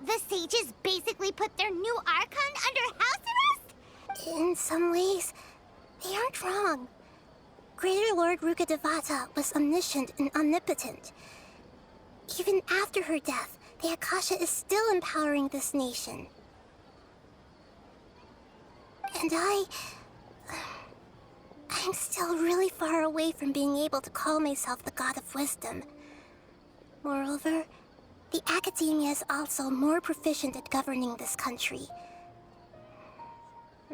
The sages basically put their new Archon under house arrest? In some ways, they aren't wrong. Greater Lord Rukkhadevata was omniscient and omnipotent. Even after her death, the Akasha is still empowering this nation. And I'm still really far away from being able to call myself the God of Wisdom. Moreover, the Academia is also more proficient at governing this country.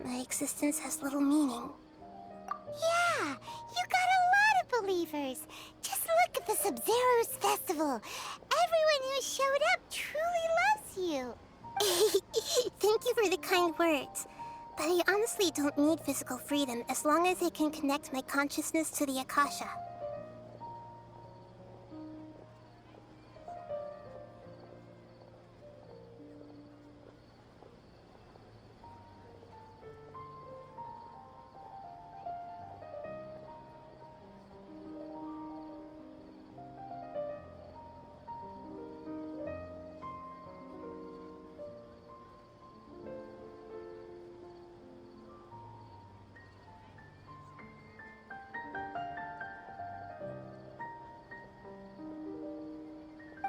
My existence has little meaning. Yeah, you got a lot of believers. Just look at the Sub-Zero's festival. Everyone who showed up truly loves you. Thank you for the kind words. But I honestly don't need physical freedom as long as I can connect my consciousness to the Akasha.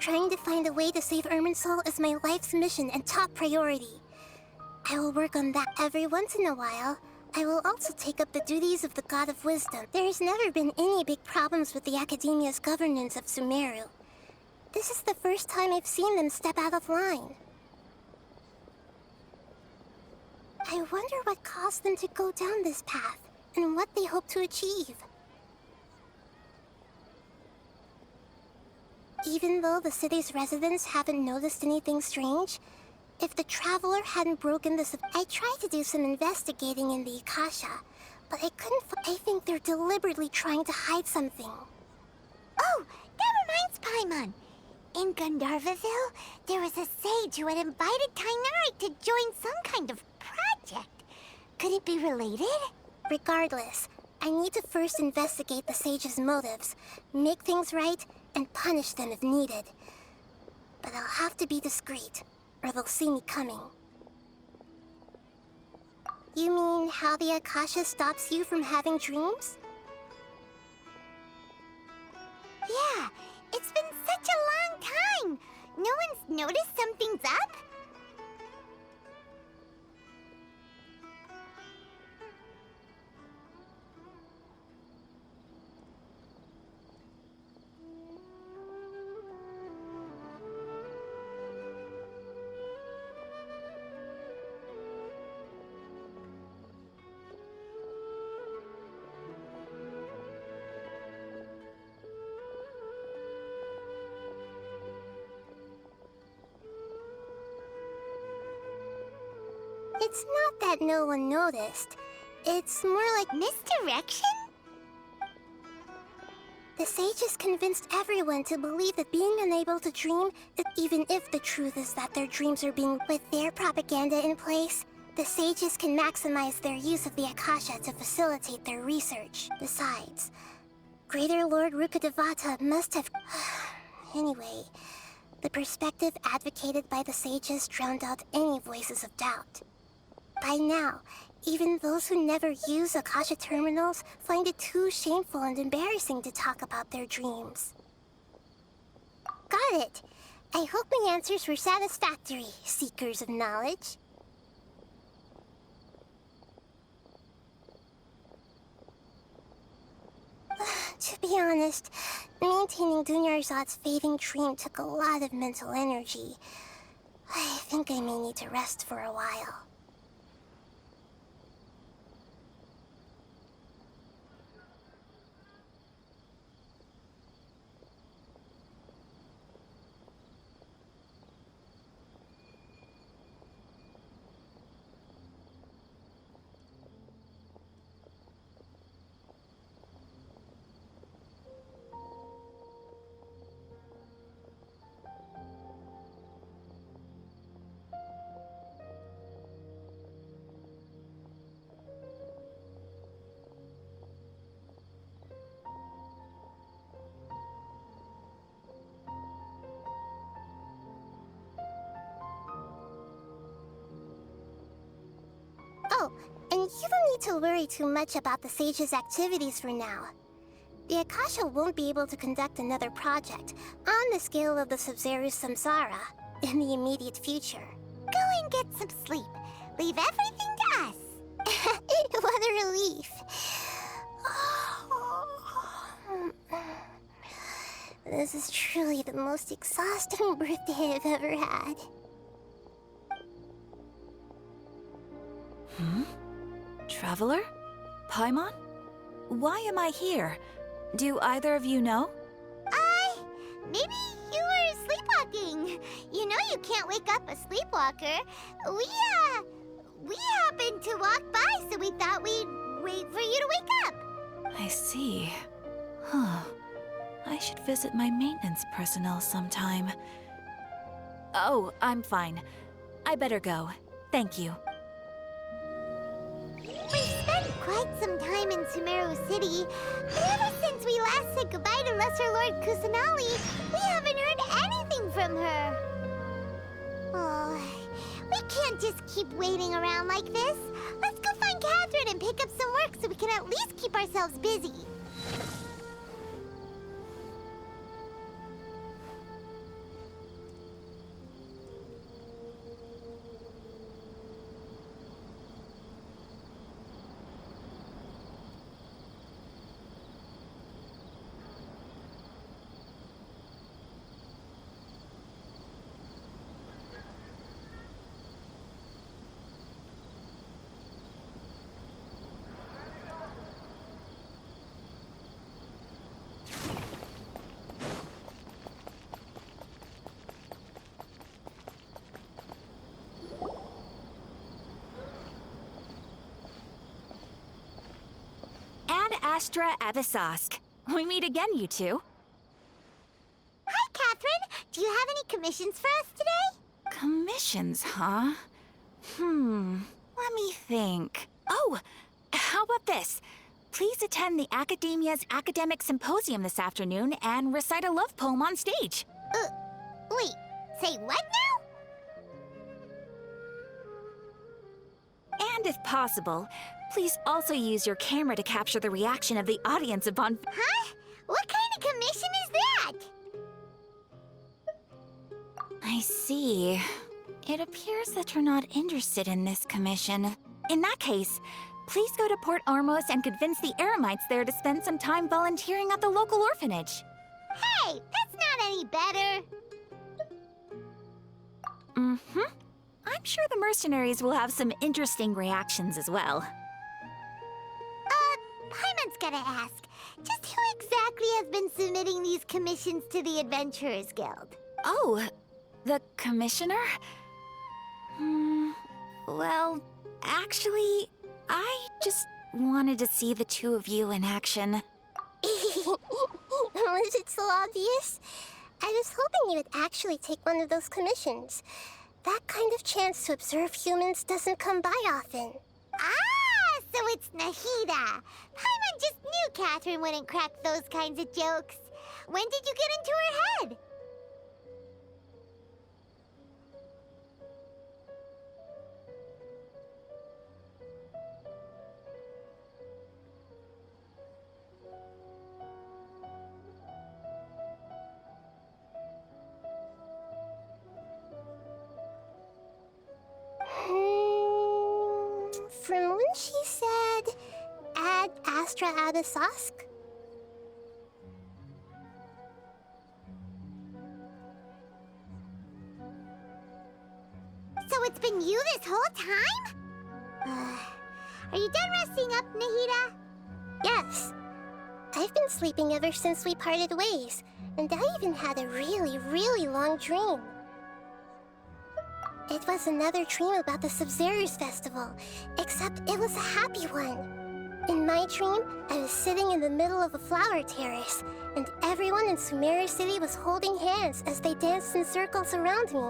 Trying to find a way to save Irminsul is my life's mission and top priority. I will work on that every once in a while. I will also take up the duties of the God of Wisdom. There has never been any big problems with the Academia's governance of Sumeru. This is the first time I've seen them step out of line. I wonder what caused them to go down this path, and what they hope to achieve. Even though the city's residents haven't noticed anything strange, if the Traveler hadn't broken this... I tried to do some investigating in the Akasha, but I couldn't I think they're deliberately trying to hide something. Oh, that reminds Paimon. In Gandharvaville, there was a sage who had invited Kainari to join some kind of project. Could it be related? Regardless, I need to first investigate the sage's motives, make things right, and punish them if needed. But I'll have to be discreet, or they'll see me coming. You mean how the Akasha stops you from having dreams? Yeah, it's been such a long time. No one's noticed something's up? It's not that no one noticed. It's more like Misdirection? the sages convinced everyone to believe that being unable to dream, even if the truth is that their dreams are being... With their propaganda in place, the sages can maximize their use of the Akasha to facilitate their research. Besides, Greater Lord Rukkhadevata must have... Anyway, the perspective advocated by the sages drowned out any voices of doubt. By now, even those who never use Akasha terminals find it too shameful and embarrassing to talk about their dreams. Got it! I hope my answers were satisfactory, seekers of knowledge. To be honest, maintaining Dunyarzad's fading dream took a lot of mental energy. I think I may need to rest for a while. you don't need to worry too much about the Sage's activities for now. The Akasha won't be able to conduct another project on the scale of the Sub-Zero Samsara in the immediate future. Go and get some sleep. Leave everything to us. What a relief. This is truly the most exhausting birthday I've ever had. Traveler? Paimon? Why am I here? Do either of you know? Maybe you were sleepwalking. You know you can't wake up a sleepwalker. We happened to walk by, so we thought we'd wait for you to wake up. I see. Huh. I should visit my maintenance personnel sometime. Oh, I'm fine. I better go. Thank you. We've spent quite some time in Sumeru City, but ever since we last said goodbye to Lesser Lord Kusanali, we haven't heard anything from her. Oh, we can't just keep waiting around like this. Let's go find Catherine and pick up some work so we can at least keep ourselves busy. Astra Abyssosque. We meet again, you two. Hi, Catherine. Do you have any commissions for us today? Commissions, huh? Let me think. Oh, how about this? Please attend the Academia's Academic Symposium this afternoon and recite a love poem on stage. Wait, say what now? And if possible, please also use your camera to capture the reaction of the audience upon... Huh? What kind of commission is that? I see. It appears that you're not interested in this commission. In that case, please go to Port Ormos and convince the Eremites there to spend some time volunteering at the local orphanage. Hey, that's not any better. I'm sure the mercenaries will have some interesting reactions as well. Paimon's gotta ask, just who exactly has been submitting these commissions to the Adventurers Guild? Oh, the commissioner? Well, actually, I just wanted to see the two of you in action. Was it so obvious? I was hoping you would actually take one of those commissions. That kind of chance to observe humans doesn't come by often. Ah, so it's Nahida. Paimon just knew Catherine wouldn't crack those kinds of jokes. When did you get into her head? From when she said, Ad Astra Abyssosque? So it's been you this whole time? Are you done resting up, Nahida? Yes. I've been sleeping ever since we parted ways, and I even had a really, really long dream. It was another dream about the Sub-Zero's festival, except it was a happy one. In my dream, I was sitting in the middle of a flower terrace, and everyone in Sumeru City was holding hands as they danced in circles around me.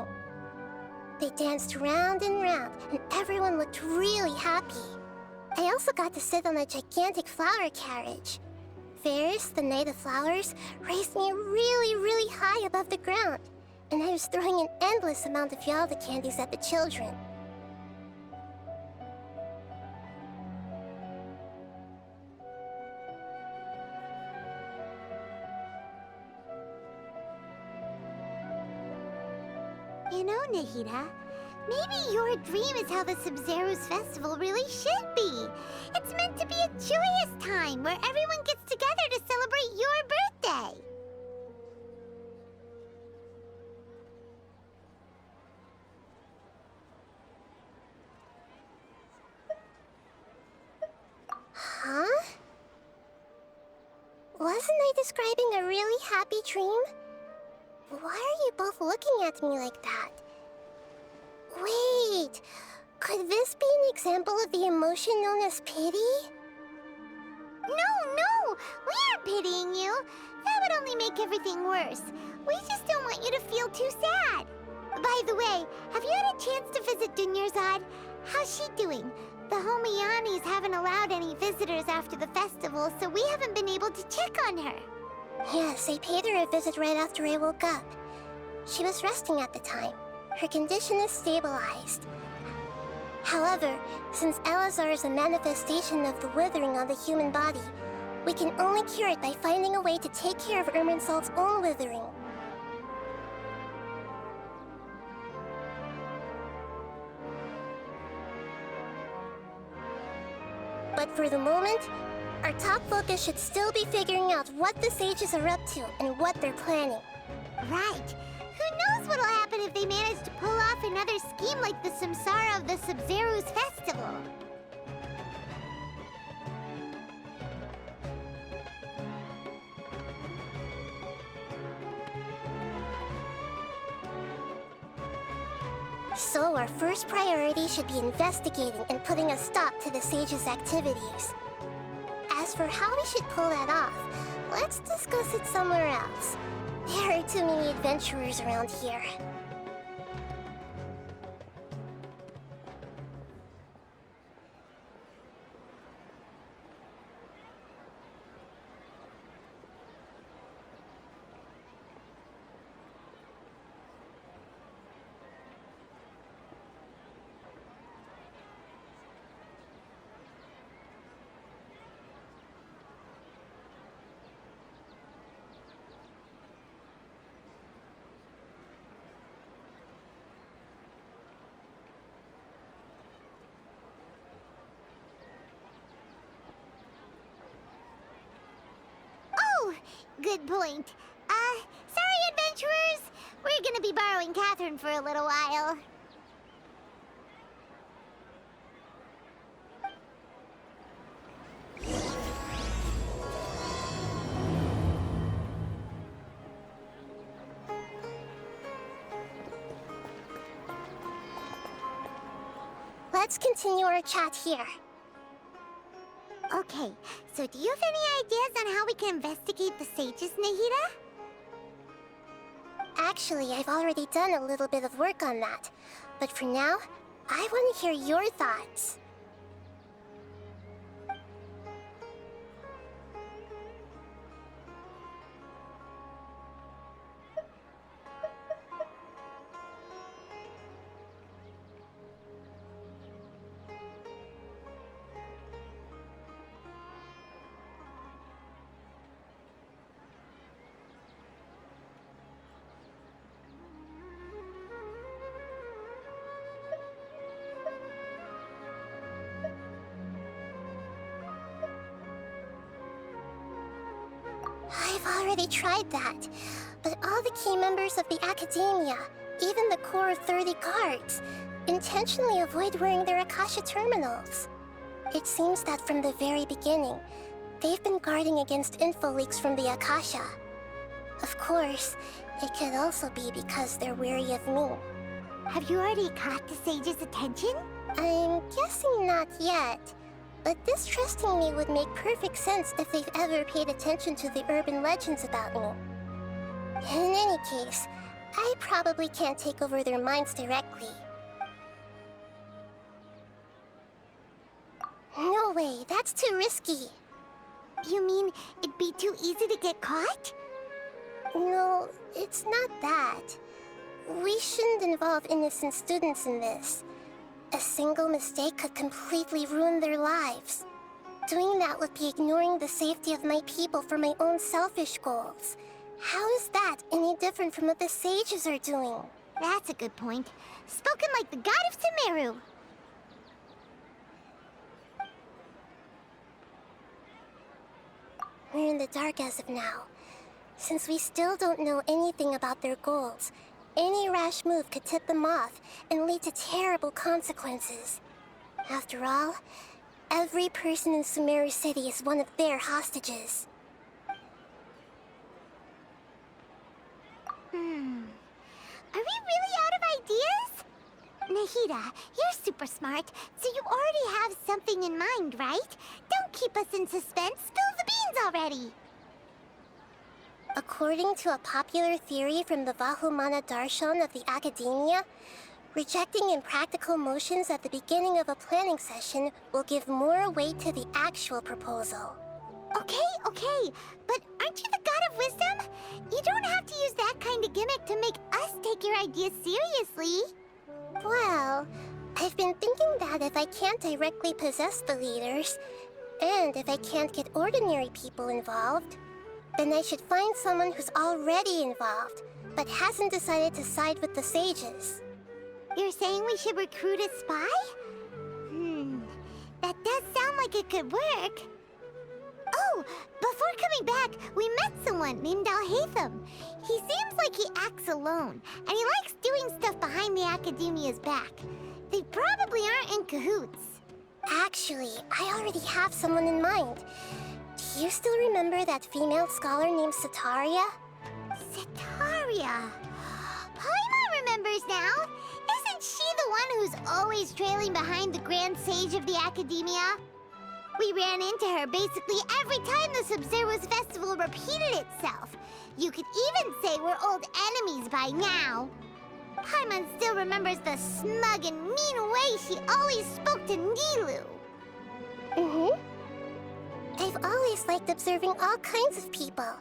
They danced round and round, and everyone looked really happy. I also got to sit on a gigantic flower carriage. Ferris, the Knight of Flowers, raised me really, really high above the ground, and I was throwing an endless amount of Yalda candies at the children. Nahida. Maybe your dream is how the Sub-Zero's festival really should be. It's meant to be a joyous time where everyone gets together to celebrate your birthday. Huh? Wasn't I describing a really happy dream? Why are you both looking at me like that? Wait, could this be an example of the emotion known as pity? No, we aren't pitying you. That would only make everything worse. We just don't want you to feel too sad. By the way, have you had a chance to visit Dunyarzad? How's she doing? The Homianis haven't allowed any visitors after the festival, so we haven't been able to check on her. Yes, I paid her a visit right after I woke up. She was resting at the time. Her condition is stabilized. However, since Elazar is a manifestation of the withering on the human body, we can only cure it by finding a way to take care of Irminsul's own withering. But for the moment, our top focus should still be figuring out what the sages are up to and what they're planning. Right. Who knows what'll happen if they manage to pull off another scheme like the Samsara of the Sub-Zero's festival. So our first priority should be investigating and putting a stop to the sages' activities. As for how we should pull that off, let's discuss it somewhere else. There are too many adventurers around here. Oh, good point. Sorry, adventurers. We're gonna be borrowing Catherine for a little while. Let's continue our chat here. Okay, so do you have any ideas on how we can investigate the sages, Nahida? Actually, I've already done a little bit of work on that. But for now, I want to hear your thoughts. I've already tried that, but all the key members of the Academia, even the core of 30 guards, intentionally avoid wearing their Akasha terminals. It seems that from the very beginning, they've been guarding against info leaks from the Akasha. Of course, it could also be because they're wary of me. Have you already caught the sages' attention? I'm guessing not yet. But distrusting me would make perfect sense if they've ever paid attention to the urban legends about me. In any case, I probably can't take over their minds directly. No way, that's too risky. You mean it'd be too easy to get caught? No, it's not that. We shouldn't involve innocent students in this. A single mistake could completely ruin their lives. Doing that would be ignoring the safety of my people for my own selfish goals. How is that any different from what the sages are doing? That's a good point. spoken like the god of Sumeru. We're in the dark as of now. Since we still don't know anything about their goals, any rash move could tip them off and lead to terrible consequences. After all, every person in Sumeru City is one of their hostages. Are we really out of ideas? Nahida, you're super smart, so you already have something in mind, right? Don't keep us in suspense. Spill the beans already. According to a popular theory from the Vahumana Darshan of the Academia, rejecting impractical motions at the beginning of a planning session will give more weight to the actual proposal. Okay, but aren't you the god of wisdom? You don't have to use that kind of gimmick to make us take your ideas seriously. Well, I've been thinking that if I can't directly possess the leaders, and if I can't get ordinary people involved, then I should find someone who's already involved, but hasn't decided to side with the sages. You're saying we should recruit a spy? That does sound like it could work. Oh, before coming back, we met someone named Alhaitham. He seems like he acts alone, and he likes doing stuff behind the Academia's back. They probably aren't in cahoots. Actually, I already have someone in mind. Do you still remember that female scholar named Setaria? Setaria. Paimon remembers now. Isn't she the one who's always trailing behind the Grand Sage of the Academia? We ran into her basically every time the Sub-Zero's festival repeated itself. You could even say we're old enemies by now. Paimon still remembers the smug and mean way she always spoke to Nilu. I've always liked observing all kinds of people,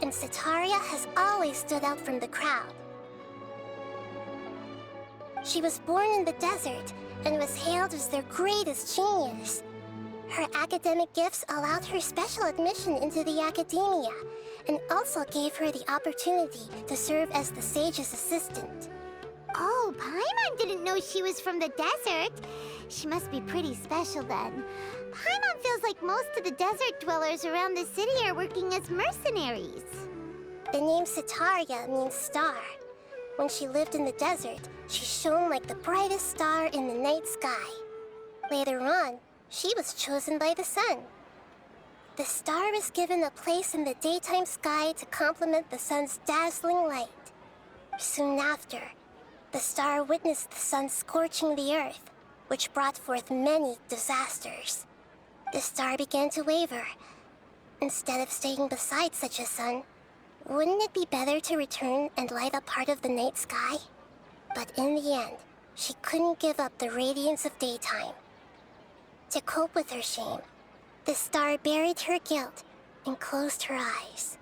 and Setaria has always stood out from the crowd. She was born in the desert and was hailed as their greatest genius. Her academic gifts allowed her special admission into the Academia, and also gave her the opportunity to serve as the sage's assistant. Oh, Paimon didn't know she was from the desert. She must be pretty special then. Paimon feels like most of the desert dwellers around the city are working as mercenaries. The name Setaria means star. When she lived in the desert, she shone like the brightest star in the night sky. Later on, she was chosen by the sun. The star was given a place in the daytime sky to complement the sun's dazzling light. Soon after, the star witnessed the sun scorching the earth, which brought forth many disasters. The star began to waver. Instead of staying beside such a sun, wouldn't it be better to return and light up part of the night sky? But in the end, she couldn't give up the radiance of daytime. To cope with her shame, the star buried her guilt and closed her eyes.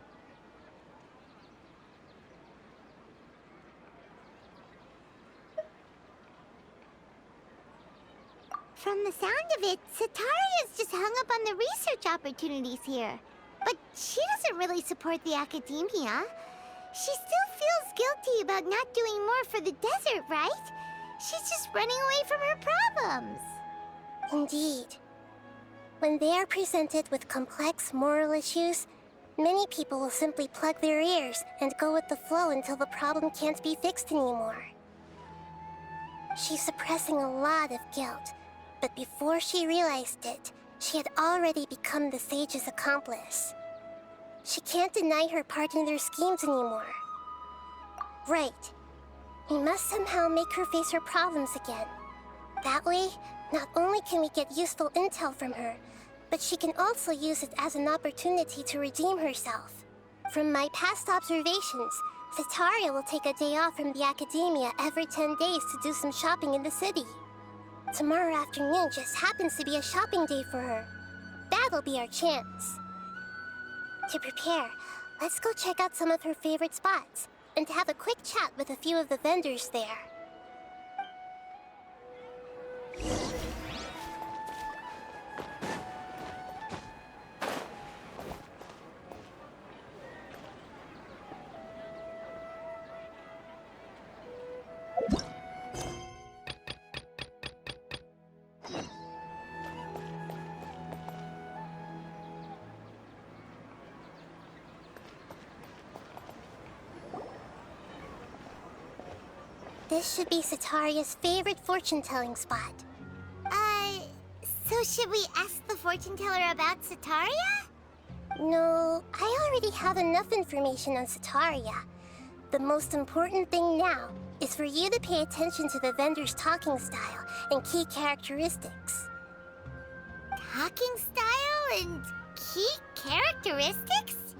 From the sound of it, Setaria's just hung up on the research opportunities here. But she doesn't really support the Academia. She still feels guilty about not doing more for the desert, right? She's just running away from her problems. Indeed. When they are presented with complex moral issues, many people will simply plug their ears and go with the flow until the problem can't be fixed anymore. She's suppressing a lot of guilt, but before she realized it, she had already become the sage's accomplice. She can't deny her part in their schemes anymore. Right. We must somehow make her face her problems again. That way, not only can we get useful intel from her, but she can also use it as an opportunity to redeem herself. From my past observations, Setaria will take a day off from the Academia every 10 days to do some shopping in the city. Tomorrow afternoon just happens to be a shopping day for her. That'll be our chance. To prepare, let's go check out some of her favorite spots, and have a quick chat with a few of the vendors there. This should be Sataria's favorite fortune-telling spot. So should we ask the fortune teller about Sataria? No, I already have enough information on Sataria. The most important thing now is for you to pay attention to the vendor's talking style and key characteristics. Talking style and key characteristics?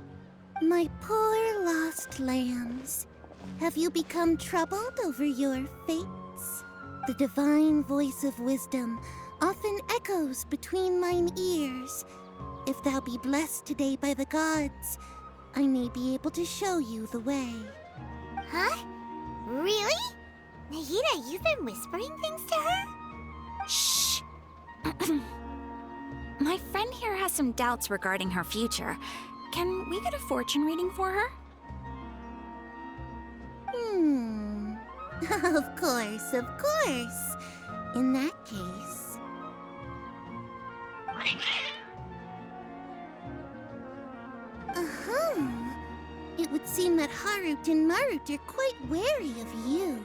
My poor lost lambs, have you become troubled over your fates? The divine voice of wisdom often echoes between mine ears. If thou be blessed today by the gods, I may be able to show you the way. Huh? Really? Nahida, you've been whispering things to her? Shh! My friend here has some doubts regarding her future. Can we get a fortune reading for her? Of course, of course. In that case... It would seem that Harut and Marut are quite wary of you.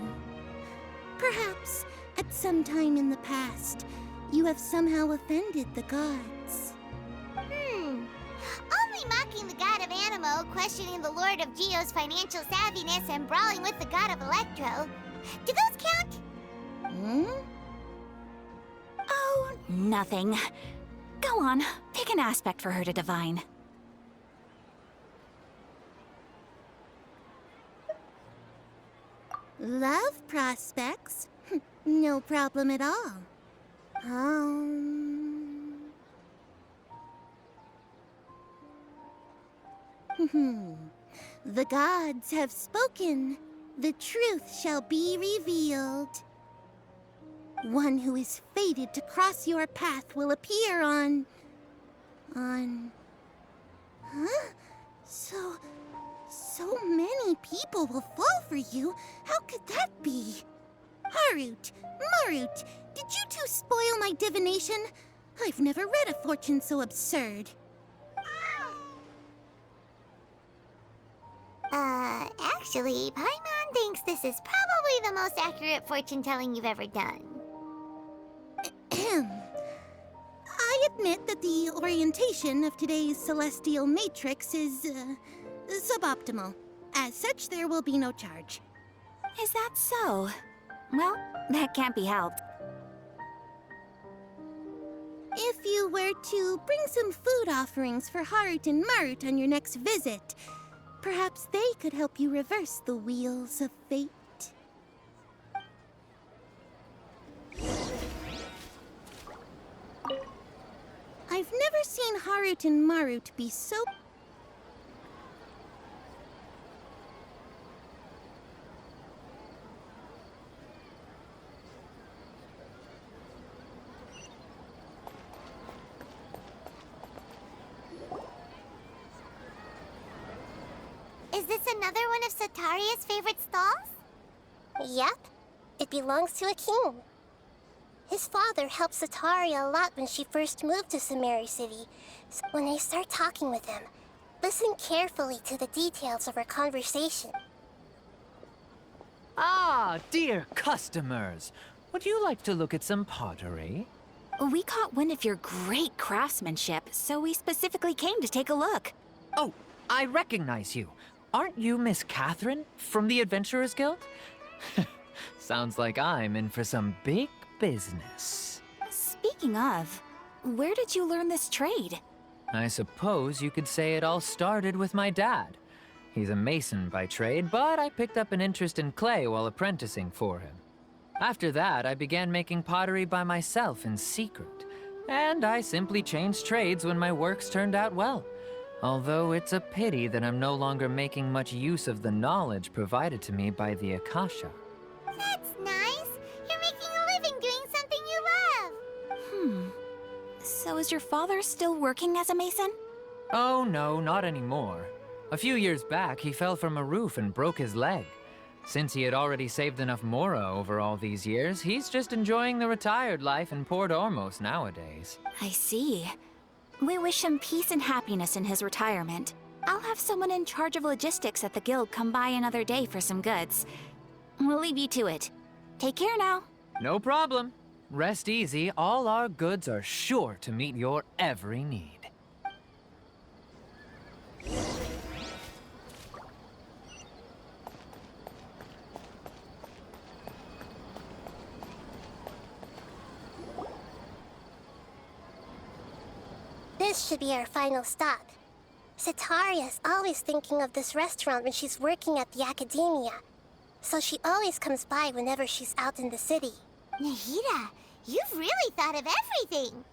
Perhaps, at some time in the past, you have somehow offended the gods. Only mocking the god of Animo, questioning the lord of Geo's financial savviness, and brawling with the god of Electro. Do those count? Oh, nothing. Go on, pick an aspect for her to divine. Love prospects? No problem at all. The gods have spoken. The truth shall be revealed. One who is fated to cross your path will appear on... Huh? So many people will fall for you. How could that be? Harut, Marut, did you two spoil my divination? I've never read a fortune so absurd. Actually, Paimon thinks this is probably the most accurate fortune-telling you've ever done. I admit that the orientation of today's celestial matrix is, suboptimal. As such, there will be no charge. Is that so? Well, that can't be helped. If you were to bring some food offerings for Harut and Marut on your next visit, perhaps they could help you reverse the wheels of fate. I've never seen Harut and Marut be so... Is this another one of Sataria's favorite stalls? Yep. It belongs to a king. His father helped Sataria a lot when she first moved to Samari City. So when I start talking with him, listen carefully to the details of our conversation. Ah, dear customers. Would you like to look at some pottery? We caught wind of your great craftsmanship, so we specifically came to take a look. Oh, I recognize you. Aren't you Miss Catherine from the Adventurers Guild? Sounds like I'm in for some big business. Speaking of, where did you learn this trade? I suppose you could say it all started with my dad. He's a mason by trade, but I picked up an interest in clay while apprenticing for him. After that, I began making pottery by myself in secret. And I simply changed trades when my works turned out well. Although it's a pity that I'm no longer making much use of the knowledge provided to me by the Akasha. That's nice. You're making a living doing something you love. So is your father still working as a mason? Oh no, not anymore. A few years back, he fell from a roof and broke his leg. Since he had already saved enough Mora over all these years, he's just enjoying the retired life in Port Ormos nowadays. I see. We wish him peace and happiness in his retirement. I'll have someone in charge of logistics at the guild come by another day for some goods. We'll leave you to it. Take care now. No problem. Rest easy, all our goods are sure to meet your every need. This should be our final stop. Sataria's always thinking of this restaurant when she's working at the academia, so she always comes by whenever she's out in the city. Nahida, you've really thought of everything.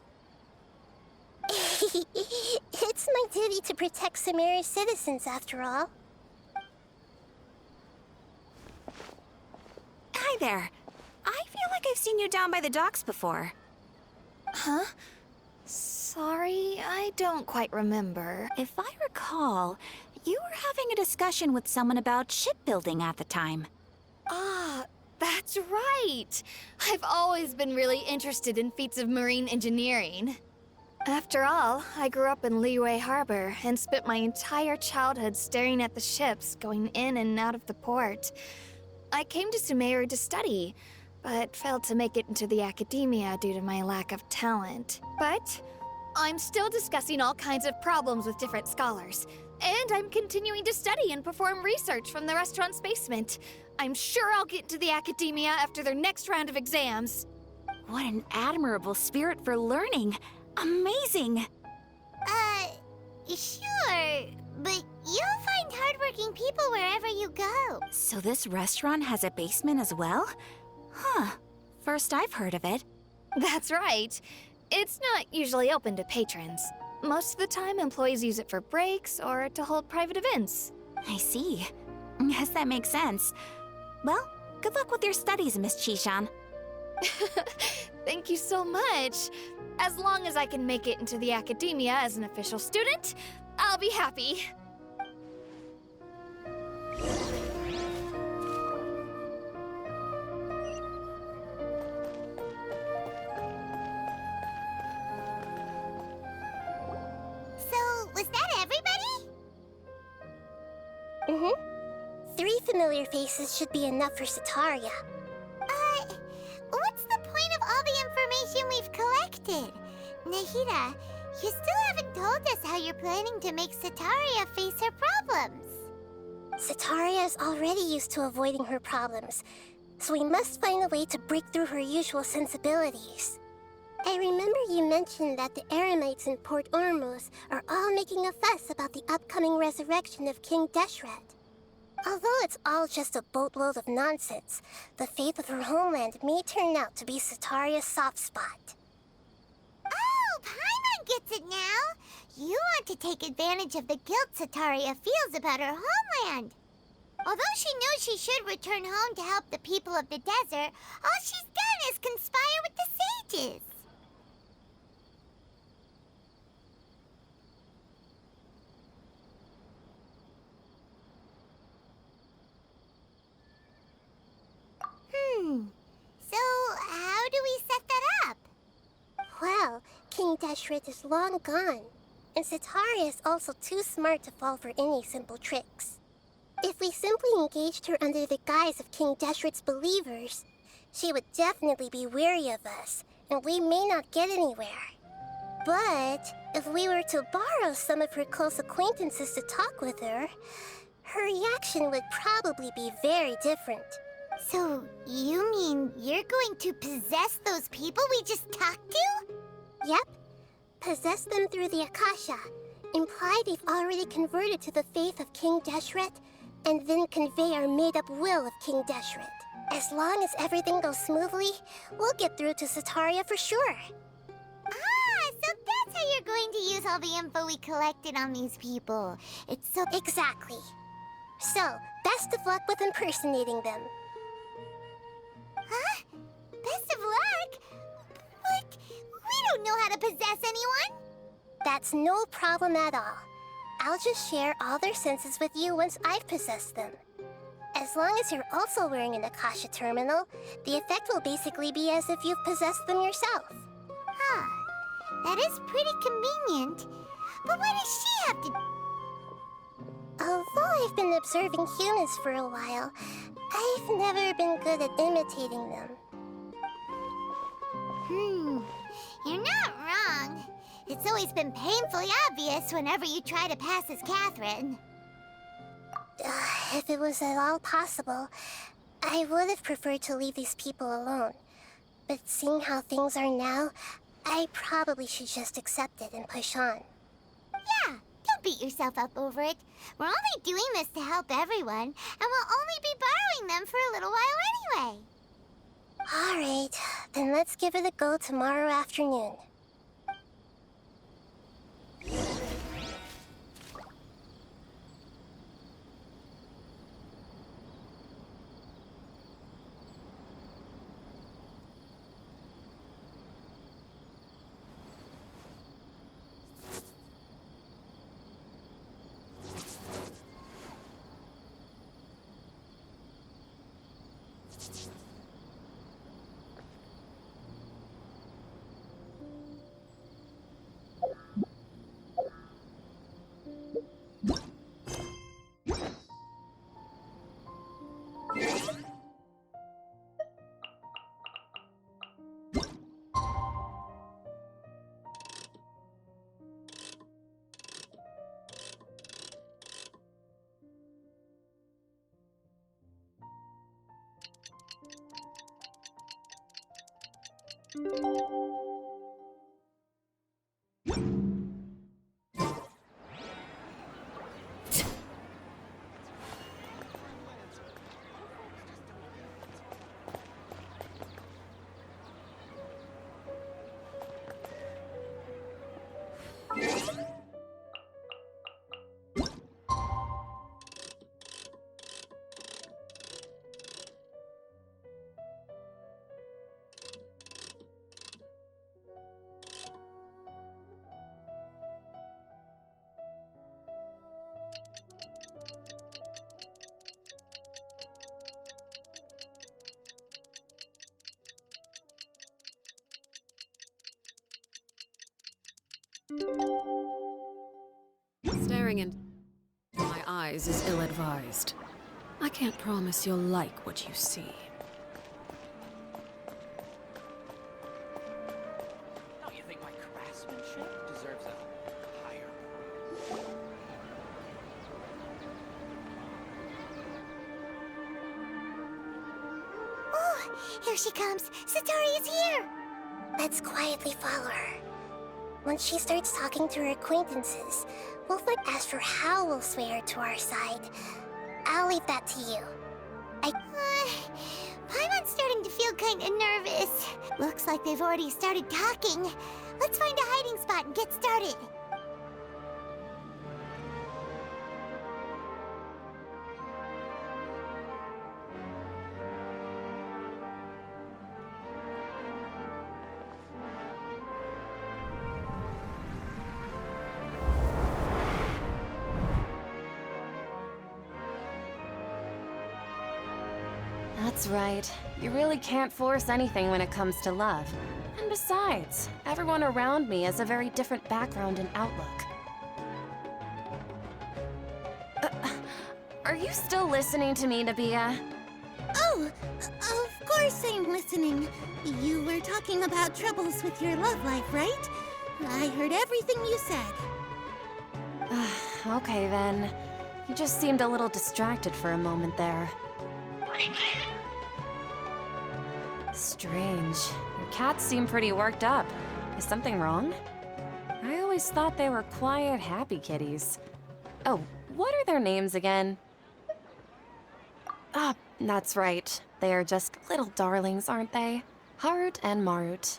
It's my duty to protect Samaria's citizens, after all. Hi there. I feel like I've seen you down by the docks before. Huh? Sorry, I don't quite remember. If I recall, you were having a discussion with someone about shipbuilding at the time. Ah, that's right! I've always been really interested in feats of marine engineering. After all, I grew up in Liyue Harbor and spent my entire childhood staring at the ships going in and out of the port. I came to Sumeru to study, but failed to make it into the academia due to my lack of talent. But I'm still discussing all kinds of problems with different scholars, and I'm continuing to study and perform research from the restaurant's basement. I'm sure I'll get into the academia after their next round of exams. What an admirable spirit for learning. Amazing. Sure, but you'll find hardworking people wherever you go. So this restaurant has a basement as well? Huh. First I've heard of it. That's right. It's not usually open to patrons. Most of the time, employees use it for breaks or to hold private events. I see. Guess that makes sense. Well, good luck with your studies, Miss Chishan. Thank you so much. As long as I can make it into the academia as an official student, I'll be happy. So, was that everybody? Mm-hmm. 3 familiar faces should be enough for Sataria. What's the point of all the information we've collected? Nahida, you still haven't told us how you're planning to make Sataria face her problems. Sataria is already used to avoiding her problems, so we must find a way to break through her usual sensibilities. I remember you mentioned that the Eremites in Port Ormuz are all making a fuss about the upcoming resurrection of King Deshret. Although it's all just a boatload of nonsense, the fate of her homeland may turn out to be Sataria's soft spot. Oh, Paimon gets it now! You want to take advantage of the guilt Sataria feels about her homeland. Although she knows she should return home to help the people of the desert, all she's done is conspire with the sages. So, how do we set that up? Well, King Deshret is long gone, and Sataria is also too smart to fall for any simple tricks. If we simply engaged her under the guise of King Deshret's believers, she would definitely be wary of us, and we may not get anywhere. But if we were to borrow some of her close acquaintances to talk with her, her reaction would probably be very different. So, you mean you're going to possess those people we just talked to? Yep. Possess them through the Akasha. Imply they've already converted to the faith of King Deshret, and then convey our made-up will of King Deshret. As long as everything goes smoothly, we'll get through to Sataria for sure. Ah, so that's how you're going to use all the info we collected on these people. It's so... Exactly. So, best of luck with impersonating them. Huh? Best of luck? But we don't know how to possess anyone. That's no problem at all. I'll just share all their senses with you once I've possessed them. As long as you're also wearing an Akasha terminal, the effect will basically be as if you've possessed them yourself. Huh. That is pretty convenient. But what does she have to... Although I've been observing humans for a while, I've never been good at imitating them. You're not wrong. It's always been painfully obvious whenever you try to pass as Catherine. If it was at all possible, I would have preferred to leave these people alone. But seeing how things are now, I probably should just accept it and push on. Yeah, don't beat yourself up over it. We're only doing this to help everyone, and we'll only be borrowing them for a little while anyway. Alright, then let's give it a go tomorrow afternoon. Staring into my eyes is ill-advised. I can't promise you'll like what you see. Don't you think my craftsmanship deserves a higher... Oh, here she comes. Satori is here. Let's quietly follow her. Once she starts talking to her acquaintances, we'll find as for how we'll sway her to our side. I'll leave that to you. Paimon's starting to feel kind of nervous. Looks like they've already started talking. Let's find a hiding spot and get started. That's right. You really can't force anything when it comes to love. And besides, everyone around me has a very different background and outlook. Are you still listening to me, Nabia? Oh, of course I'm listening. You were talking about troubles with your love life, right? I heard everything you said. Okay then. You just seemed a little distracted for a moment there. Strange. Your cats seem pretty worked up. Is something wrong? I always thought they were quiet, happy kitties. Oh, what are their names again? Ah, that's right. They are just little darlings, aren't they? Harut and Marut.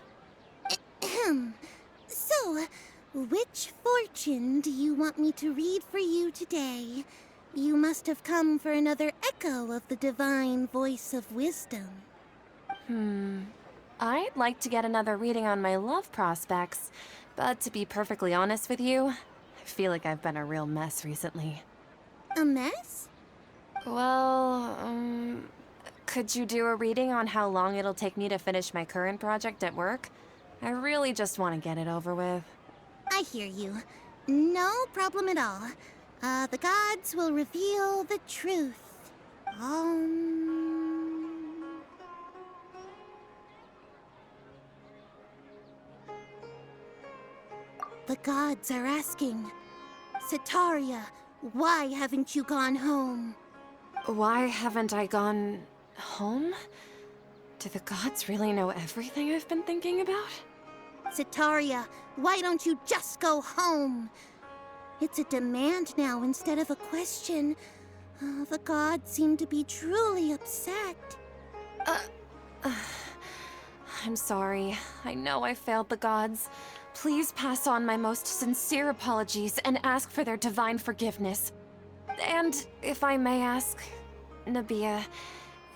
So, which fortune do you want me to read for you today? You must have come for another echo of the divine voice of wisdom. I'd like to get another reading on my love prospects, but to be perfectly honest with you, I feel like I've been a real mess recently. A mess? Well, could you do a reading on how long it'll take me to finish my current project at work? I really just want to get it over with. I hear you. No problem at all. The gods will reveal the truth. The gods are asking, Setaria, why haven't you gone home? Why haven't I gone home? Do the gods really know everything I've been thinking about? Setaria, why don't you just go home? It's a demand now instead of a question. The gods seem to be truly upset. I'm sorry. I know I failed the gods. Please pass on my most sincere apologies and ask for their divine forgiveness. And if I may ask, Nabia,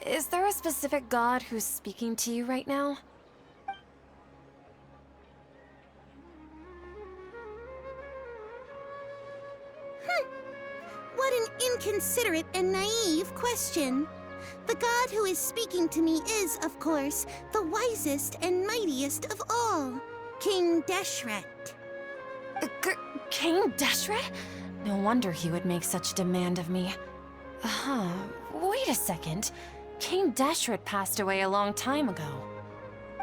is there a specific god who's speaking to you right now? What an inconsiderate and naive question. The god who is speaking to me is, of course, the wisest and mightiest of all, King Deshret. King Deshret? No wonder he would make such a demand of me. Wait a second. King Deshret passed away a long time ago.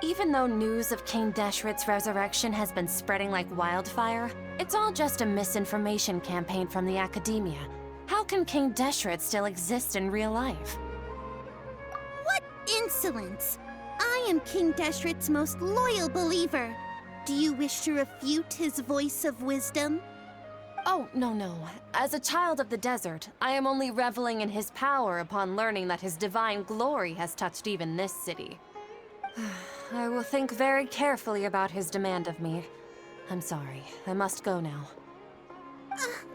Even though news of King Deshret's resurrection has been spreading like wildfire, it's all just a misinformation campaign from the academia. How can King Deshret still exist in real life? What insolence! I am King Deshret's most loyal believer. Do you wish to refute his voice of wisdom? Oh, no. As a child of the desert, I am only reveling in his power upon learning that his divine glory has touched even this city. I will think very carefully about his demand of me. I'm sorry. I must go now.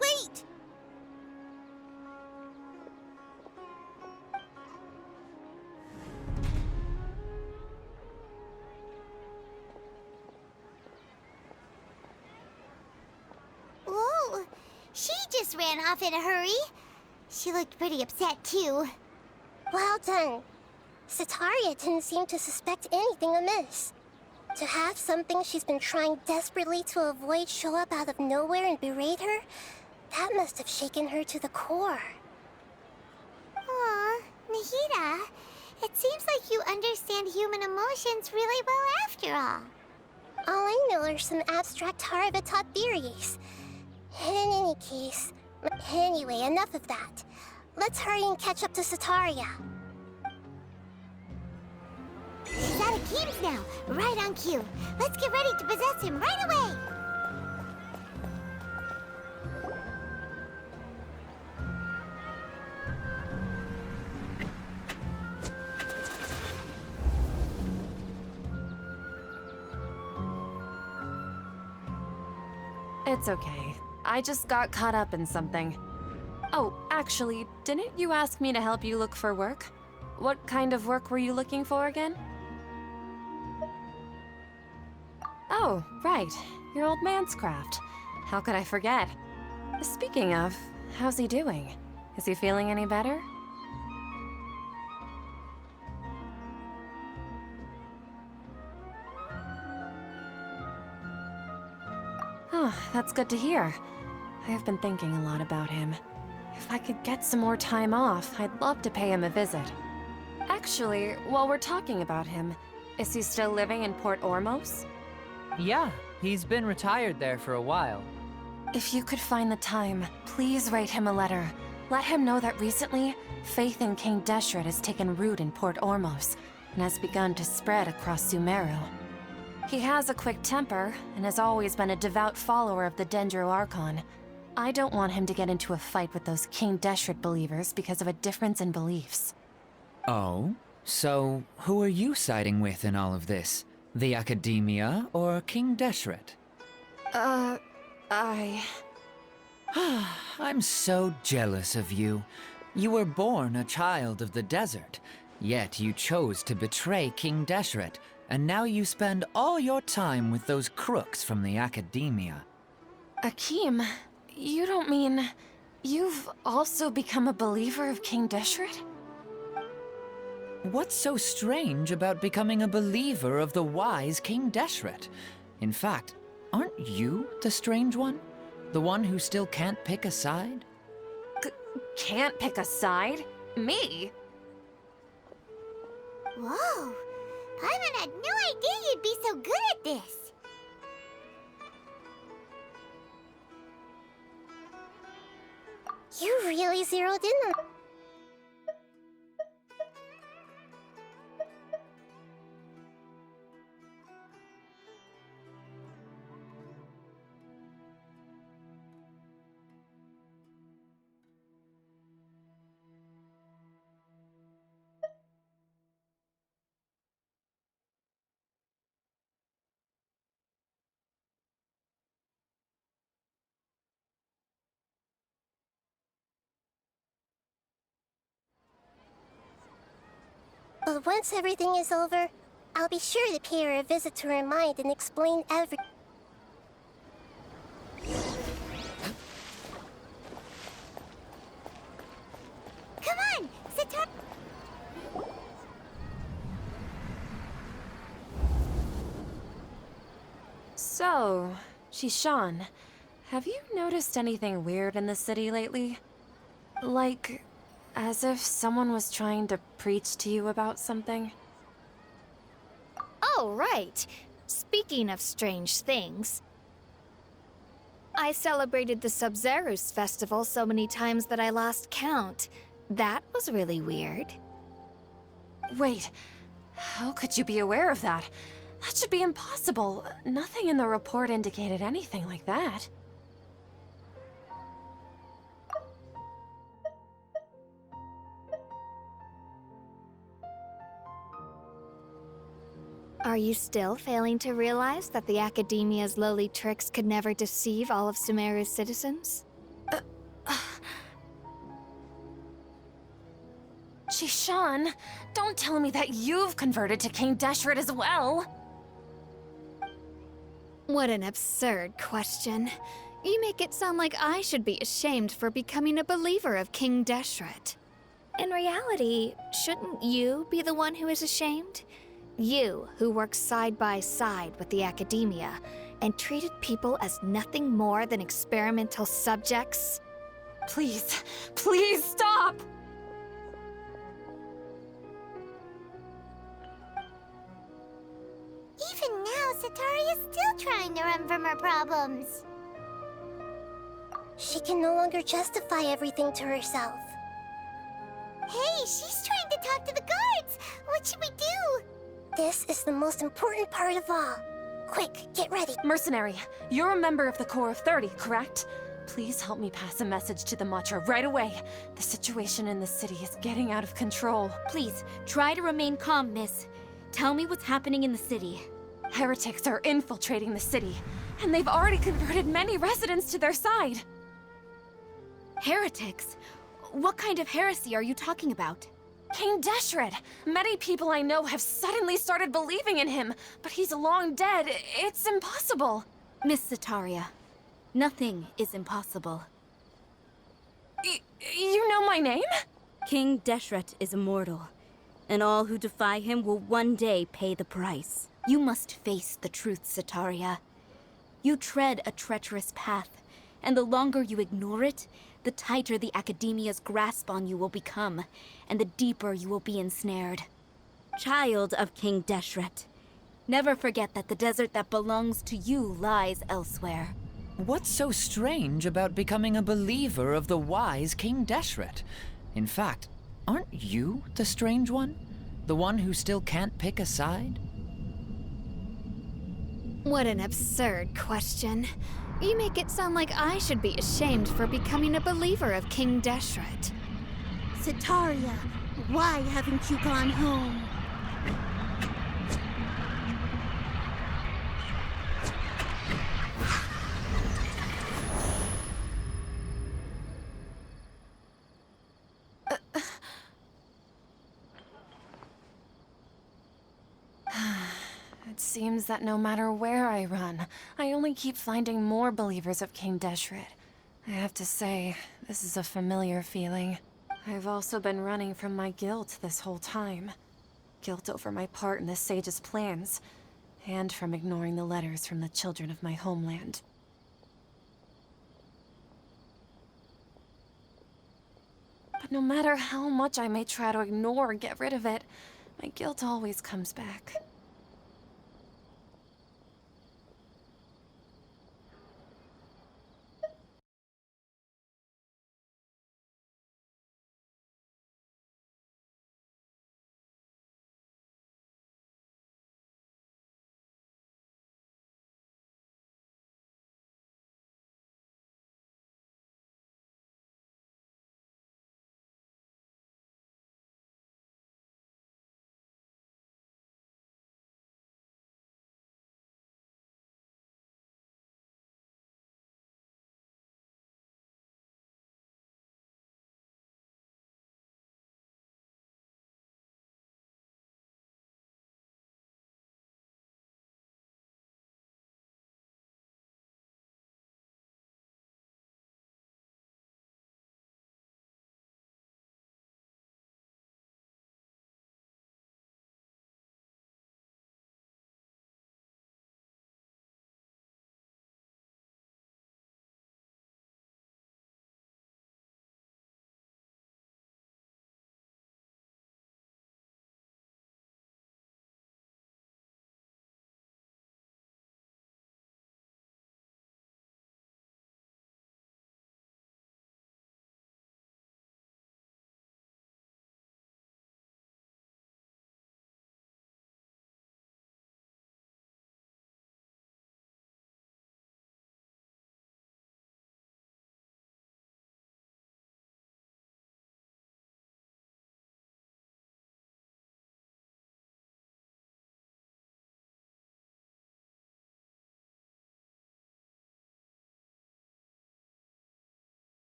Wait! Whoa! She just ran off in a hurry. She looked pretty upset, too. Well done. Setaria didn't seem to suspect anything amiss. To have something she's been trying desperately to avoid show up out of nowhere and berate her, that must have shaken her to the core. Aw, Nahida, it seems like you understand human emotions really well after all. All I know are some abstract Haravitot theories. In any case, anyway, enough of that. Let's hurry and catch up to Setaria. She's out of Keem's now, right on cue. Let's get ready to possess him right away! It's okay. I just got caught up in something. Oh, actually, didn't you ask me to help you look for work? What kind of work were you looking for again? Oh, right. Your old man's craft. How could I forget? Speaking of, how's he doing? Is he feeling any better? Oh, that's good to hear. I have been thinking a lot about him. If I could get some more time off, I'd love to pay him a visit. Actually, while we're talking about him, is he still living in Port Ormos? Yeah, he's been retired there for a while. If you could find the time, please write him a letter. Let him know that recently, faith in King Deshret has taken root in Port Ormos and has begun to spread across Sumeru. He has a quick temper and has always been a devout follower of the Dendro Archon. I don't want him to get into a fight with those King Deshret believers because of a difference in beliefs. Oh? So, who are you siding with in all of this? The Academia or King Deshret? I'm so jealous of you. You were born a child of the desert, yet you chose to betray King Deshret, and now you spend all your time with those crooks from the Academia. Akeem, you don't mean... you've also become a believer of King Deshret? What's so strange about becoming a believer of the wise King Deshret? In fact, aren't you the strange one? The one who still can't pick a side? Can't pick a side? Me? Whoa! Paimon had no idea you'd be so good at this. You really zeroed in on... But once everything is over, I'll be sure to pay her a visit to her mind and explain every... Come on, Satar. So, Shishan, have you noticed anything weird in the city lately? Like, as if someone was trying to preach to you about something? Oh, right. Speaking of strange things, I celebrated the Sub-Zerus festival so many times that I lost count. That was really weird. Wait, how could you be aware of that? That should be impossible. Nothing in the report indicated anything like that. Are you still failing to realize that the Academia's lowly tricks could never deceive all of Sumeru's citizens? Shishan, don't tell me that you've converted to King Deshret as well! What an absurd question. You make it sound like I should be ashamed for becoming a believer of King Deshret. In reality, shouldn't you be the one who is ashamed? You, who works side by side with the Academia and treated people as nothing more than experimental subjects. Please, please stop! Even now, Satari is still trying to run from her problems. She can no longer justify everything to herself. Hey, she's trying to talk to the guards. What should we do? This is the most important part of all. Quick, get ready. Mercenary, you're a member of the Corps of 30, correct? Please help me pass a message to the Matcha right away. The situation in the city is getting out of control. Please, try to remain calm, miss. Tell me what's happening in the city. Heretics are infiltrating the city, and they've already converted many residents to their side. Heretics? What kind of heresy are you talking about? King Deshret! Many people I know have suddenly started believing in him, but he's long dead. It's impossible. Miss Sataria, nothing is impossible. You know my name? King Deshret is immortal, and all who defy him will one day pay the price. You must face the truth, Sataria. You tread a treacherous path, and the longer you ignore it, the tighter the Academia's grasp on you will become, and the deeper you will be ensnared. Child of King Deshret, never forget that the desert that belongs to you lies elsewhere. What's so strange about becoming a believer of the wise King Deshret? In fact, aren't you the strange one? The one who still can't pick a side? What an absurd question. You make it sound like I should be ashamed for becoming a believer of King Deshret. Sataria, why haven't you gone home? It seems that no matter where I run, I only keep finding more believers of King Deshret. I have to say, this is a familiar feeling. I've also been running from my guilt this whole time. Guilt over my part in the Sage's plans, and from ignoring the letters from the children of my homeland. But no matter how much I may try to ignore or get rid of it, my guilt always comes back.